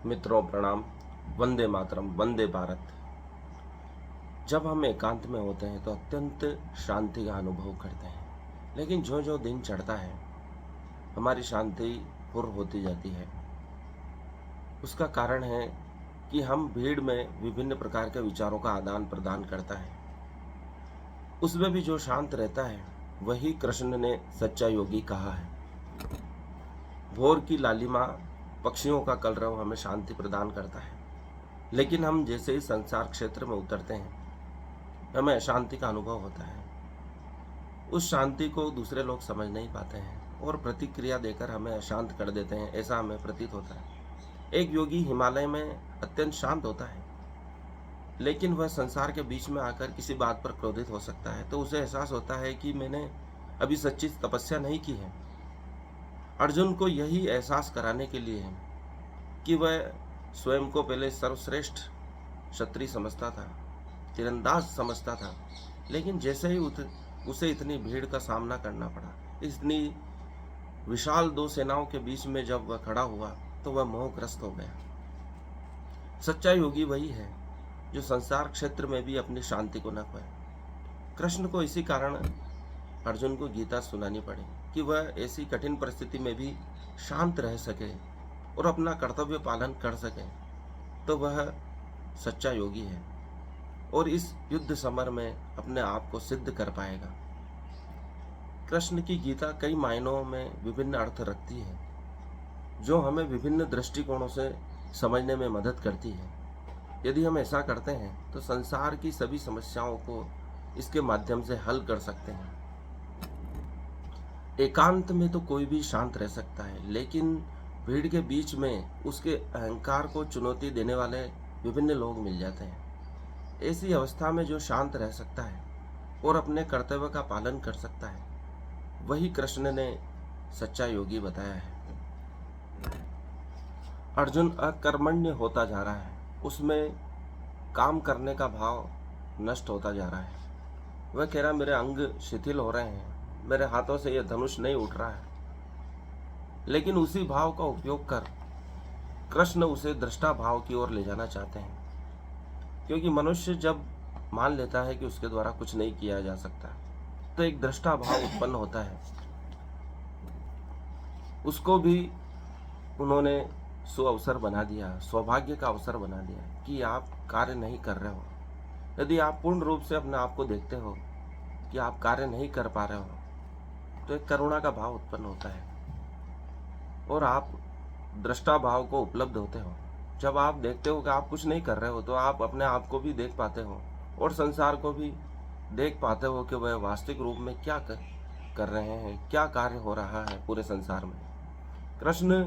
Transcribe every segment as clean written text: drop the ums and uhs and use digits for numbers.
मित्रों प्रणाम। वंदे मातरम, वंदे भारत। जब हम एकांत में होते हैं तो अत्यंत शांति का अनुभव करते हैं, लेकिन जो जो दिन चढ़ता है हमारी शांति पूर्ण होती जाती है। उसका कारण है कि हम भीड़ में विभिन्न प्रकार के विचारों का आदान प्रदान करता है। उसमें भी जो शांत रहता है वही कृष्ण ने सच्चा योगी कहा है। भोर की लालिमा, पक्षियों का कलरव हमें शांति प्रदान करता है, लेकिन हम जैसे ही संसार क्षेत्र में उतरते हैं हमें अशांति का अनुभव होता है। उस शांति को दूसरे लोग समझ नहीं पाते हैं और प्रतिक्रिया देकर हमें अशांत कर देते हैं, ऐसा हमें प्रतीत होता है। एक योगी हिमालय में अत्यंत शांत होता है, लेकिन वह संसार के बीच में आकर किसी बात पर क्रोधित हो सकता है तो उसे एहसास होता है कि मैंने अभी सच्ची तपस्या नहीं की है। अर्जुन को यही एहसास कराने के लिए है कि वह स्वयं को पहले सर्वश्रेष्ठ क्षत्रिय समझता था, तीरंदाज समझता था, लेकिन जैसे ही उसे इतनी भीड़ का सामना करना पड़ा, इतनी विशाल दो सेनाओं के बीच में जब वह खड़ा हुआ तो वह मोहग्रस्त हो गया। सच्चा योगी वही है जो संसार क्षेत्र में भी अपनी शांति को न खोए। कृष्ण को इसी कारण अर्जुन को गीता सुनानी पड़ी कि वह ऐसी कठिन परिस्थिति में भी शांत रह सके और अपना कर्तव्य पालन कर सके, तो वह सच्चा योगी है और इस युद्ध समर में अपने आप को सिद्ध कर पाएगा। कृष्ण की गीता कई मायनों में विभिन्न अर्थ रखती है, जो हमें विभिन्न दृष्टिकोणों से समझने में मदद करती है। यदि हम ऐसा करते हैं तो संसार की सभी समस्याओं को इसके माध्यम से हल कर सकते हैं। एकांत में तो कोई भी शांत रह सकता है, लेकिन भीड़ के बीच में उसके अहंकार को चुनौती देने वाले विभिन्न लोग मिल जाते हैं। ऐसी अवस्था में जो शांत रह सकता है और अपने कर्तव्य का पालन कर सकता है, वही कृष्ण ने सच्चा योगी बताया है। अर्जुन अकर्मण्य होता जा रहा है, उसमें काम करने का भाव नष्ट होता जा रहा है। वह कह रहा मेरे अंग शिथिल हो रहे हैं, मेरे हाथों से यह धनुष नहीं उठ रहा है, लेकिन उसी भाव का उपयोग कर कृष्ण उसे दृष्टा भाव की ओर ले जाना चाहते हैं। क्योंकि मनुष्य जब मान लेता है कि उसके द्वारा कुछ नहीं किया जा सकता तो एक दृष्टा भाव उत्पन्न होता है। उसको भी उन्होंने सुअवसर बना दिया, सौभाग्य का अवसर बना दिया कि आप कार्य नहीं कर रहे हो। यदि आप पूर्ण रूप से अपने आप को देखते हो कि आप कार्य नहीं कर पा रहे हो तो एक करुणा का भाव उत्पन्न होता है और आप दृष्टा भाव को उपलब्ध होते हो। जब आप देखते हो कि आप कुछ नहीं कर रहे हो तो आप अपने आप को भी देख पाते हो और संसार को भी देख पाते हो कि वह वास्तविक रूप में क्या कर रहे हैं, क्या कार्य हो रहा है पूरे संसार में। कृष्ण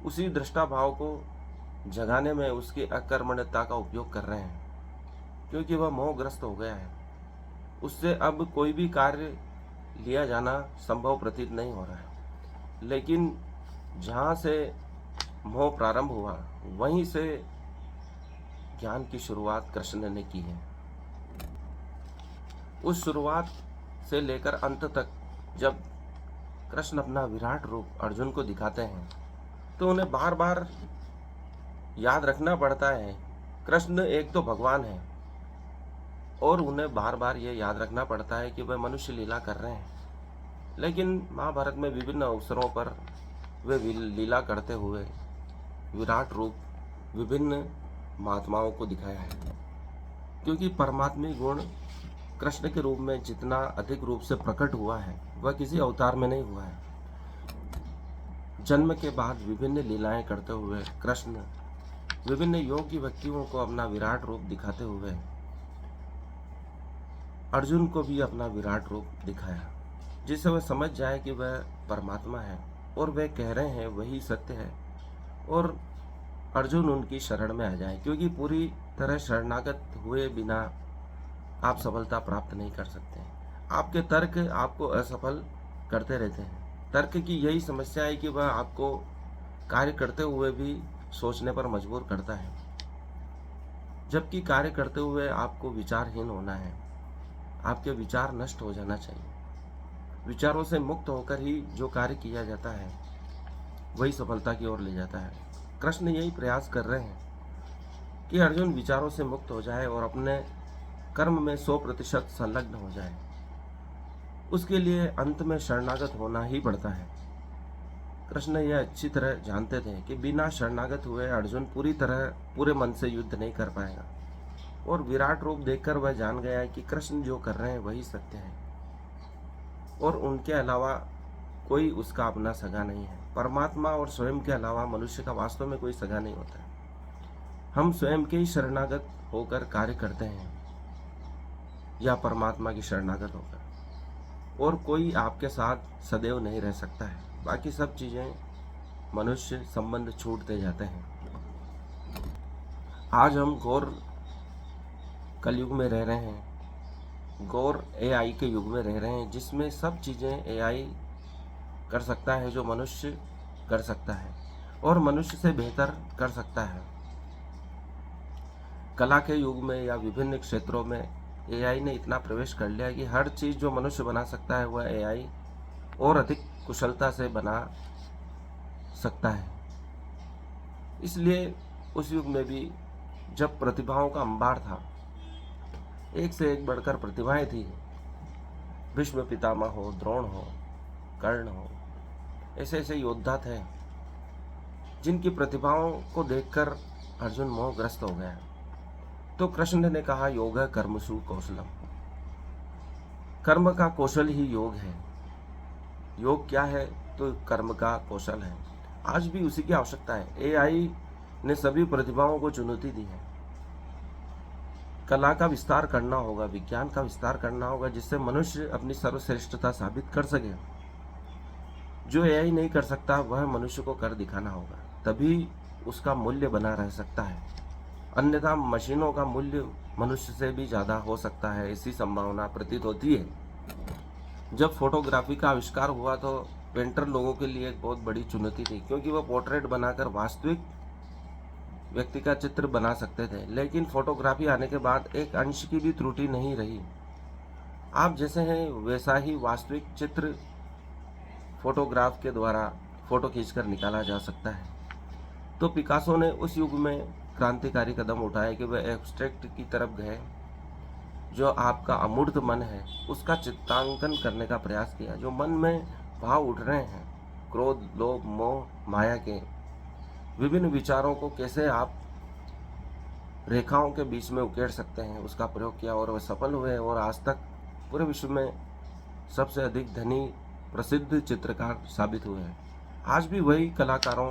उसी दृष्टा भाव को जगाने में उसकी अकर्मण्यता का उपयोग कर रहे हैं, क्योंकि वह मोहग्रस्त हो गया है। उससे अब कोई भी कार्य लिया जाना संभव प्रतीत नहीं हो रहा है, लेकिन जहाँ से मोह प्रारंभ हुआ वहीं से ज्ञान की शुरुआत कृष्ण ने की है। उस शुरुआत से लेकर अंत तक जब कृष्ण अपना विराट रूप अर्जुन को दिखाते हैं तो उन्हें बार बार याद रखना पड़ता है कृष्ण एक तो भगवान है, और उन्हें बार बार ये याद रखना पड़ता है कि वह मनुष्य लीला कर रहे हैं। लेकिन महाभारत में विभिन्न अवसरों पर वे लीला करते हुए विराट रूप विभिन्न महात्माओं को दिखाया है, क्योंकि परमात्मी गुण कृष्ण के रूप में जितना अधिक रूप से प्रकट हुआ है वह किसी अवतार में नहीं हुआ है। जन्म के बाद विभिन्न लीलाएं करते हुए कृष्ण विभिन्न योग्य व्यक्तियों को अपना विराट रूप दिखाते हुए अर्जुन को भी अपना विराट रूप दिखाया, जिससे वह समझ जाए कि वह परमात्मा है और वह कह रहे हैं वही सत्य है, और अर्जुन उनकी शरण में आ जाए। क्योंकि पूरी तरह शरणागत हुए बिना आप सफलता प्राप्त नहीं कर सकते। आपके तर्क आपको असफल करते रहते हैं। तर्क की यही समस्या है कि वह आपको कार्य करते हुए भी सोचने पर मजबूर करता है, जबकि कार्य करते हुए आपको विचारहीन होना है। आपके विचार नष्ट हो जाना चाहिए। विचारों से मुक्त होकर ही जो कार्य किया जाता है वही सफलता की ओर ले जाता है। कृष्ण यही प्रयास कर रहे हैं कि अर्जुन विचारों से मुक्त हो जाए और अपने कर्म में 100% संलग्न हो जाए। उसके लिए अंत में शरणागत होना ही पड़ता है। कृष्ण यह अच्छी तरह जानते थे कि बिना शरणागत हुए अर्जुन पूरे मन से युद्ध नहीं कर पाएगा, और विराट रूप देखकर वह जान गया है कि कृष्ण जो कर रहे हैं वही सत्य है, और उनके अलावा कोई उसका अपना सगा नहीं है। परमात्मा और स्वयं के अलावा मनुष्य का वास्तव में कोई सगा नहीं होता है। हम स्वयं के ही शरणागत होकर कार्य करते हैं या परमात्मा की शरणागत होकर, और कोई आपके साथ सदैव नहीं रह सकता है। बाकी सब चीज़ें मनुष्य संबंध छूटते जाते हैं। आज हम घोर कलयुग में रह रहे हैं, घोर एआई के युग में रह रहे हैं, जिसमें सब चीज़ें एआई कर सकता है जो मनुष्य कर सकता है और मनुष्य से बेहतर कर सकता है। कला के युग में या विभिन्न क्षेत्रों में एआई ने इतना प्रवेश कर लिया है कि हर चीज़ जो मनुष्य बना सकता है वह एआई और अधिक कुशलता से बना सकता है। इसलिए उस युग में भी जब प्रतिभाओं का अंबार था, एक से एक बढ़कर प्रतिभाएं थी, भीष्म पितामह हो, द्रोण हो, कर्ण हो, ऐसे ऐसे योद्धा थे जिनकी प्रतिभाओं को देखकर अर्जुन मोहग्रस्त हो गया। तो कृष्ण ने कहा, योग कर्मसु कौशलम। कर्म का कौशल ही योग है। योग क्या है? तो कर्म का कौशल है। आज भी उसी की आवश्यकता है। एआई ने सभी प्रतिभाओं को चुनौती दी है। कला का विस्तार करना होगा, विज्ञान का विस्तार करना होगा, जिससे मनुष्य अपनी सर्वश्रेष्ठता साबित कर सके। जो एआई नहीं कर सकता वह मनुष्य को कर दिखाना होगा, तभी उसका मूल्य बना रह सकता है। अन्यथा मशीनों का मूल्य मनुष्य से भी ज़्यादा हो सकता है, ऐसी संभावना प्रतीत होती है। जब फोटोग्राफी का आविष्कार हुआ तो पेंटर लोगों के लिए एक बहुत बड़ी चुनौती थी, क्योंकि वह पोर्ट्रेट बनाकर वास्तविक व्यक्ति का चित्र बना सकते थे। लेकिन फोटोग्राफी आने के बाद एक अंश की भी त्रुटि नहीं रही। आप जैसे हैं वैसा ही वास्तविक चित्र फोटोग्राफ के द्वारा फोटो खींचकर निकाला जा सकता है। तो पिकासो ने उस युग में क्रांतिकारी कदम उठाए कि वह एब्स्ट्रैक्ट की तरफ गए। जो आपका अमूर्त मन है उसका चित्रांकन करने का प्रयास किया। जो मन में भाव उठ रहे हैं, क्रोध, लोभ, मोह, माया के विभिन्न विचारों को कैसे आप रेखाओं के बीच में उकेड़ सकते हैं, उसका प्रयोग किया और वह सफल हुए, और आज तक पूरे विश्व में सबसे अधिक धनी प्रसिद्ध चित्रकार साबित हुए हैं। आज भी वही कलाकारों,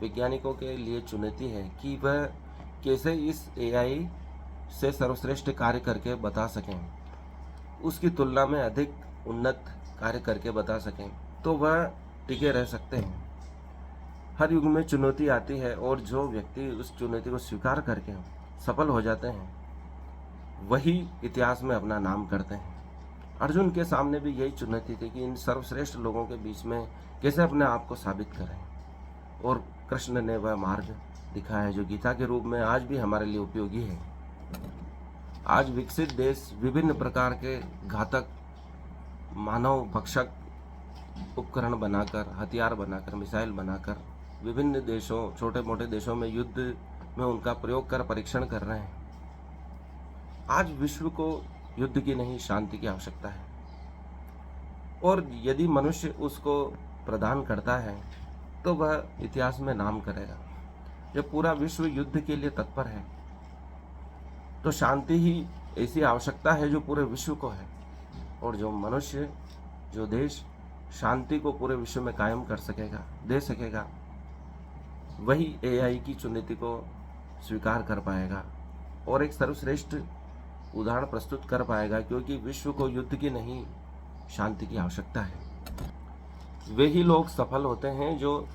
वैज्ञानिकों के लिए चुनौती है कि वह कैसे इस एआई से सर्वश्रेष्ठ कार्य करके बता सकें, उसकी तुलना में अधिक उन्नत कार्य करके बता सकें, तो वह टिके रह सकते हैं। हर युग में चुनौती आती है, और जो व्यक्ति उस चुनौती को स्वीकार करके सफल हो जाते हैं वही इतिहास में अपना नाम करते हैं। अर्जुन के सामने भी यही चुनौती थी कि इन सर्वश्रेष्ठ लोगों के बीच में कैसे अपने आप को साबित करें, और कृष्ण ने वह मार्ग दिखाया जो गीता के रूप में आज भी हमारे लिए उपयोगी है। आज विकसित देश विभिन्न प्रकार के घातक मानव भक्षक उपकरण बनाकर, हथियार बनाकर, मिसाइल बनाकर विभिन्न देशों, छोटे मोटे देशों में युद्ध में उनका प्रयोग कर परीक्षण कर रहे हैं। आज विश्व को युद्ध की नहीं, शांति की आवश्यकता है, और यदि मनुष्य उसको प्रदान करता है तो वह इतिहास में नाम करेगा। जब पूरा विश्व युद्ध के लिए तत्पर है तो शांति ही ऐसी आवश्यकता है जो पूरे विश्व को है, और जो मनुष्य, जो देश शांति को पूरे विश्व में कायम कर सकेगा, दे सकेगा, वही एआई की चुनौती को स्वीकार कर पाएगा और एक सर्वश्रेष्ठ उदाहरण प्रस्तुत कर पाएगा, क्योंकि विश्व को युद्ध की नहीं, शांति की आवश्यकता है। वे ही लोग सफल होते हैं जो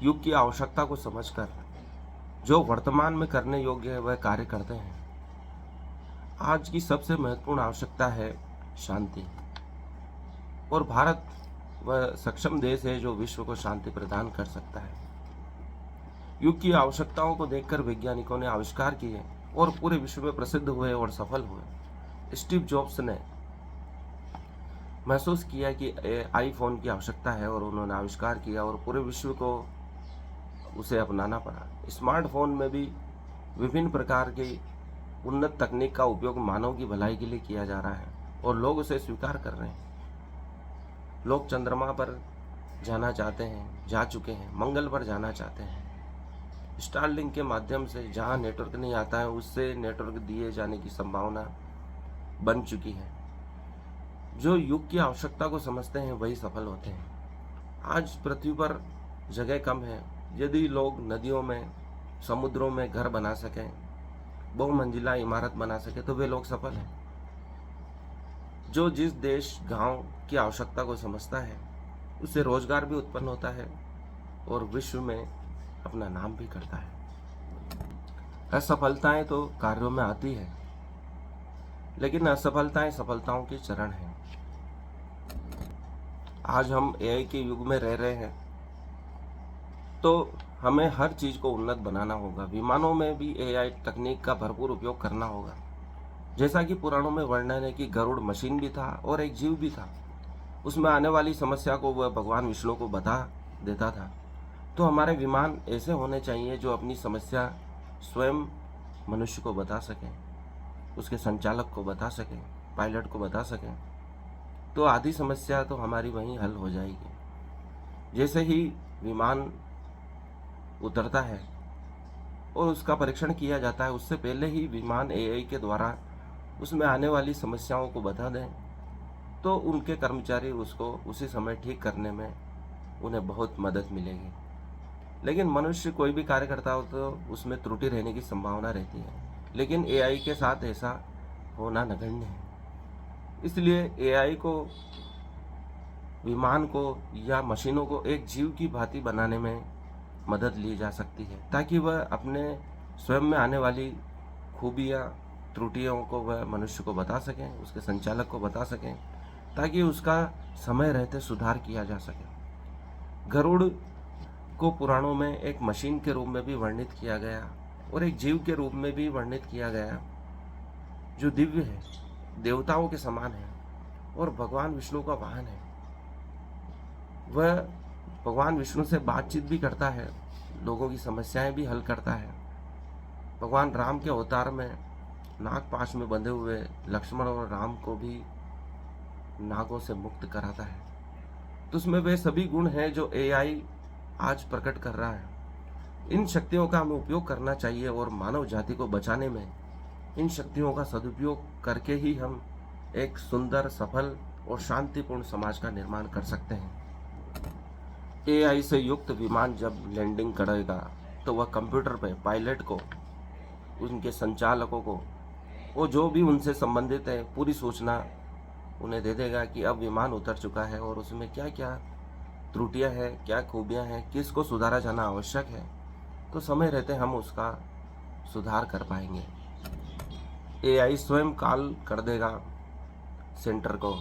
युग की आवश्यकता को समझकर, जो वर्तमान में करने योग्य है वह कार्य करते हैं। आज की सबसे महत्वपूर्ण आवश्यकता है शांति, और भारत वह सक्षम देश है जो विश्व को शांति प्रदान कर सकता है। युग की आवश्यकताओं को देखकर वैज्ञानिकों ने आविष्कार किए और पूरे विश्व में प्रसिद्ध हुए और सफल हुए। स्टीव जॉब्स ने महसूस किया कि आईफोन की आवश्यकता है, और उन्होंने आविष्कार किया और पूरे विश्व को उसे अपनाना पड़ा। स्मार्टफोन में भी विभिन्न प्रकार की उन्नत तकनीक का उपयोग मानव की भलाई के लिए किया जा रहा है और लोग उसे स्वीकार कर रहे हैं। लोग चंद्रमा पर जाना चाहते हैं, जा चुके हैं, मंगल पर जाना चाहते हैं। स्टारलिंक के माध्यम से जहां नेटवर्क नहीं आता है उससे नेटवर्क दिए जाने की संभावना बन चुकी है। जो युग की आवश्यकता को समझते हैं वही सफल होते हैं। आज पृथ्वी पर जगह कम है, यदि लोग नदियों में, समुद्रों में घर बना सकें, बहुमंजिला इमारत बना सके तो वे लोग सफल हैं। जो जिस देश गांव की आवश्यकता को समझता है उससे रोजगार भी उत्पन्न होता है और विश्व में अपना नाम भी करता है। असफलताएं तो कार्यों में आती है, लेकिन असफलताएं सफलताओं के चरण हैं। आज हम एआई के युग में रह रहे हैं तो हमें हर चीज को उन्नत बनाना होगा। विमानों में भी एआई तकनीक का भरपूर उपयोग करना होगा। जैसा कि पुराणों में वर्णन है कि गरुड़ मशीन भी था और एक जीव भी था। उसमें आने वाली समस्या को वह भगवान विष्णु को बता देता था। तो हमारे विमान ऐसे होने चाहिए जो अपनी समस्या स्वयं मनुष्य को बता सकें, उसके संचालक को बता सकें, पायलट को बता सकें। तो आधी समस्या तो हमारी वहीं हल हो जाएगी। जैसे ही विमान उतरता है और उसका परीक्षण किया जाता है, उससे पहले ही विमान एआई के द्वारा उसमें आने वाली समस्याओं को बता दें तो उनके कर्मचारी उसको उसी समय ठीक करने में उन्हें बहुत मदद मिलेगी। लेकिन मनुष्य कोई भी कार्य करता हो तो उसमें त्रुटि रहने की संभावना रहती है, लेकिन एआई के साथ ऐसा होना नगण्य है। इसलिए एआई को, विमान को या मशीनों को एक जीव की भांति बनाने में मदद ली जा सकती है, ताकि वह अपने स्वयं में आने वाली खूबियाँ, त्रुटियों को वह मनुष्य को बता सकें, उसके संचालक को बता सकें, ताकि उसका समय रहते सुधार किया जा सके। गरुड़ को पुराणों में एक मशीन के रूप में भी वर्णित किया गया और एक जीव के रूप में भी वर्णित किया गया जो दिव्य है, देवताओं के समान है और भगवान विष्णु का वाहन है। वह भगवान विष्णु से बातचीत भी करता है, लोगों की समस्याएं भी हल करता है। भगवान राम के अवतार में नागपाश में बंधे हुए लक्ष्मण और राम को भी नागों से मुक्त कराता है। तो उसमें वे सभी गुण हैं जो एआई आज प्रकट कर रहा है। इन शक्तियों का हमें उपयोग करना चाहिए और मानव जाति को बचाने में इन शक्तियों का सदुपयोग करके ही हम एक सुंदर, सफल और शांतिपूर्ण समाज का निर्माण कर सकते हैं। एआई से युक्त विमान जब लैंडिंग करेगा तो वह कंप्यूटर पे पायलट को, उनके संचालकों को, वो जो भी उनसे संबंधित है, पूरी सूचना उन्हें दे देगा कि अब विमान उतर चुका है और उसमें क्या क्या त्रुटियां हैं, क्या खूबियां हैं, किसको सुधारा जाना आवश्यक है। तो समय रहते हम उसका सुधार कर पाएंगे। एआई स्वयं कॉल कर देगा सेंटर को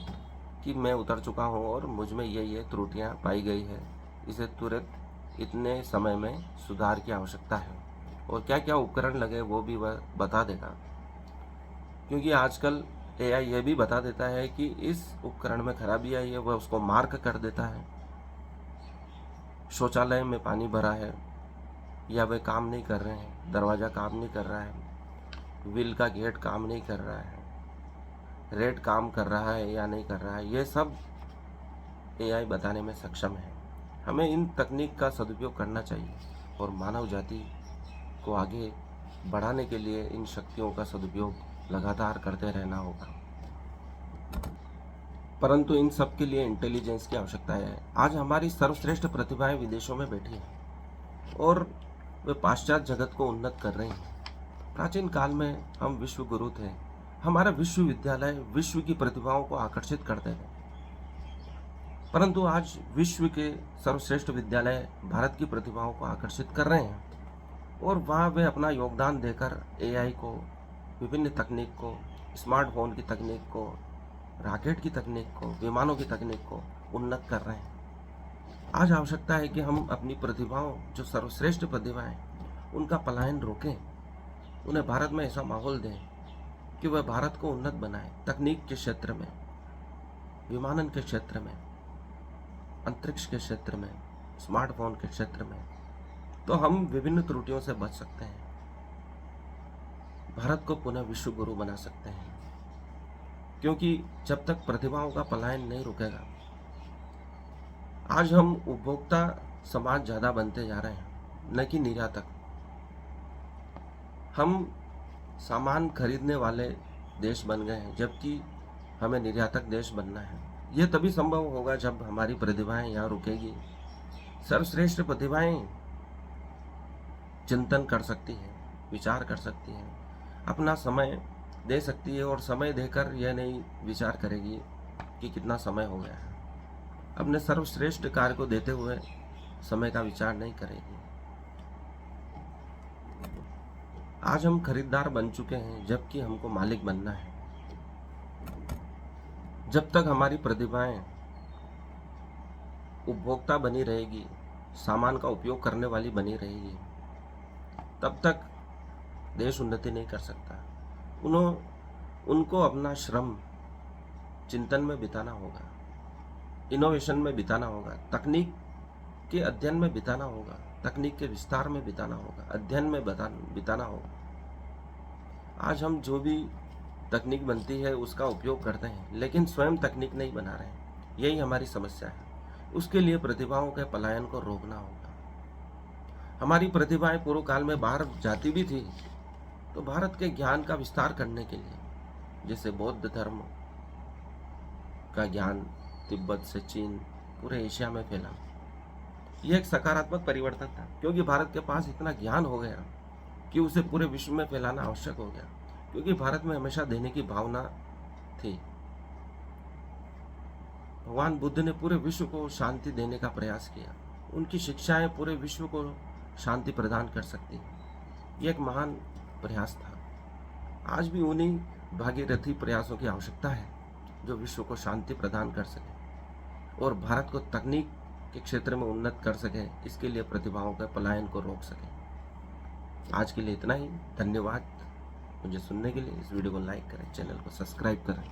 कि मैं उतर चुका हूँ और मुझ में ये त्रुटियां पाई गई है, इसे तुरंत इतने समय में सुधार की आवश्यकता है और क्या क्या उपकरण लगे वो भी वह बता देगा। क्योंकि आजकल एआई यह भी बता देता है कि इस उपकरण में खराबी आई है, वह उसको मार्क कर देता है। शौचालय में पानी भरा है या वे काम नहीं कर रहे हैं, दरवाज़ा काम नहीं कर रहा है, व्हील का गेट काम नहीं कर रहा है, रेड काम कर रहा है या नहीं कर रहा है, ये सब एआई बताने में सक्षम है। हमें इन तकनीक का सदुपयोग करना चाहिए और मानव जाति को आगे बढ़ाने के लिए इन शक्तियों का सदुपयोग लगातार करते रहना होगा। परंतु इन सब के लिए इंटेलिजेंस की आवश्यकता है। आज हमारी सर्वश्रेष्ठ प्रतिभाएं विदेशों में बैठी हैं और वे पाश्चात्य जगत को उन्नत कर रही हैं। प्राचीन काल में हम विश्व गुरु थे, हमारा विश्वविद्यालय विश्व की प्रतिभाओं को आकर्षित करते थे। परंतु आज विश्व के सर्वश्रेष्ठ विद्यालय भारत की प्रतिभाओं को आकर्षित कर रहे हैं और वहाँ वे अपना योगदान देकर एआई को, विभिन्न तकनीक को, स्मार्टफोन की तकनीक को, रॉकेट की तकनीक को, विमानों की तकनीक को उन्नत कर रहे हैं। आज आवश्यकता है कि हम अपनी प्रतिभाओं, जो सर्वश्रेष्ठ प्रतिभाएं, उनका पलायन रोकें, उन्हें भारत में ऐसा माहौल दें कि वह भारत को उन्नत बनाए। तकनीक के क्षेत्र में, विमानन के क्षेत्र में, अंतरिक्ष के क्षेत्र में, स्मार्टफोन के क्षेत्र में, तो हम विभिन्न त्रुटियों से बच सकते हैं, भारत को पुनः विश्व गुरु बना सकते हैं। क्योंकि जब तक प्रतिभाओं का पलायन नहीं रुकेगा, आज हम उपभोक्ता समाज ज़्यादा बनते जा रहे हैं, न कि निर्यातक। हम सामान खरीदने वाले देश बन गए हैं, जबकि हमें निर्यातक देश बनना है। यह तभी संभव होगा जब हमारी प्रतिभाएं यहाँ रुकेगी। सर्वश्रेष्ठ प्रतिभाएं चिंतन कर सकती हैं, विचार कर सकती हैं, अपना समय दे सकती है, और समय देकर यह नहीं विचार करेगी कि कितना समय हो गया है। अपने सर्वश्रेष्ठ कार्य को देते हुए समय का विचार नहीं करेगी। आज हम खरीदार बन चुके हैं, जबकि हमको मालिक बनना है। जब तक हमारी प्रतिभाएं उपभोक्ता बनी रहेगी, सामान का उपयोग करने वाली बनी रहेगी, तब तक देश उन्नति नहीं कर सकता। उनको अपना श्रम चिंतन में बिताना होगा, इनोवेशन में बिताना होगा, तकनीक के अध्ययन में बिताना होगा, तकनीक के विस्तार में बिताना होगा, अध्ययन में बिताना होगा। आज हम जो भी तकनीक बनती है उसका उपयोग करते हैं, लेकिन स्वयं तकनीक नहीं बना रहे हैं। यही हमारी समस्या है। उसके लिए प्रतिभाओं के पलायन को रोकना होगा। हमारी प्रतिभाएं पूर्व काल में बाहर जाती भी थी, तो भारत के ज्ञान का विस्तार करने के लिए, जैसे बौद्ध धर्म का ज्ञान तिब्बत से चीन पूरे एशिया में फैला। यह एक सकारात्मक परिवर्तन था, क्योंकि भारत के पास इतना ज्ञान हो गया कि उसे पूरे विश्व में फैलाना आवश्यक हो गया, क्योंकि भारत में हमेशा देने की भावना थी। भगवान बुद्ध ने पूरे विश्व को शांति देने का प्रयास किया। उनकी शिक्षाएं पूरे विश्व को शांति प्रदान कर सकती हैं। यह एक महान प्रयास था। आज भी उन्हीं भागीरथी प्रयासों की आवश्यकता है जो विश्व को शांति प्रदान कर सके और भारत को तकनीक के क्षेत्र में उन्नत कर सके। इसके लिए प्रतिभाओं के पलायन को रोक सके। आज के लिए इतना ही। धन्यवाद मुझे सुनने के लिए। इस वीडियो को लाइक करें, चैनल को सब्सक्राइब करें।